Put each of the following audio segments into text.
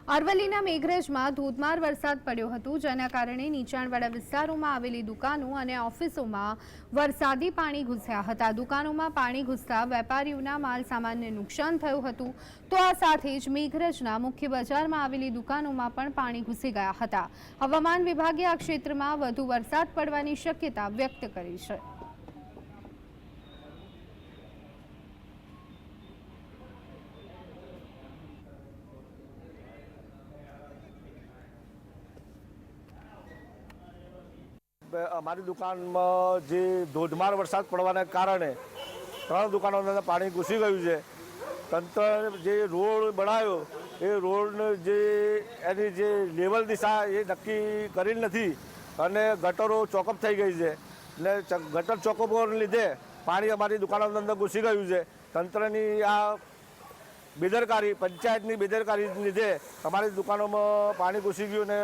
અરવલ્લીના મેઘરજમાં ધોધમાર વરસાદ પડ્યો હતો, જેના કારણે નીચાણવાળા વિસ્તારોમાં આવેલી દુકાનો અને ઓફિસોમાં વરસાદી પાણી ઘૂસ્યા હતા। દુકાનોમાં પાણી ઘૂસતા વેપારીઓના માલ સામાનને નુકસાન થયું હતું, તો આ સાથે જ મેઘરજના મુખ્ય બજારમાં આવેલી દુકાનોમાં પણ પાણી ઘૂસી ગયા હતા। હવામાન વિભાગે આ ક્ષેત્રમાં વધુ વરસાદ પડવાની શક્યતા વ્યક્ત કરી છે। અમારી દુકાનમાં જે ધોધમાર વરસાદ પડવાના કારણે 3 દુકાનોની અંદર પાણી ઘૂસી ગયું છે। તંત્ર જે રોડ બનાવ્યો એ રોડને જે એની જે લેવલ દિશા એ નક્કી કરેલ નથી અને ગટરો ચોકઅપ થઈ ગઈ છે ને ગટર ચોકઅપોને લીધે પાણી અમારી દુકાનોની અંદર ઘૂસી ગયું છે। તંત્રની આ બેદરકારી, પંચાયતની બેદરકારીને લીધે અમારી દુકાનોમાં પાણી ઘૂસી ગયું ને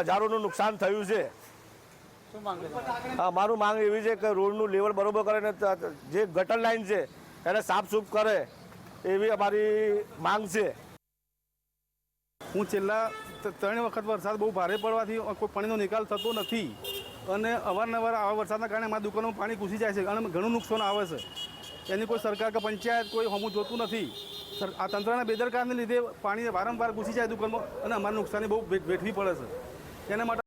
હજારોનું નુકસાન થયું છે। અમારું માંગ એવી છે કે રોડનું લેવલ બરોબર કરે ને જે ગટર લાઈન છે એને સાફસૂફ કરે એવી અમારી માંગ છે। હું છેલ્લા 3 વખત વરસાદ બહુ ભારે પડવાથી કોઈ પાણીનો નિકાલ થતો નથી અને અવારનવાર આવા વરસાદના કારણે અમારા દુકાનોમાં પાણી ઘૂસી જાય છે અને ઘણું નુકસાન આવે છે। એની કોઈ સરકાર કે પંચાયત કોઈ હમું જોતું નથી। આ તંત્રના બેદરકારીને લીધે પાણી વારંવાર ઘૂસી જાય દુકાનમાં અને અમારે નુકસાની બહુ વેઠવી પડે છે। તેના માટે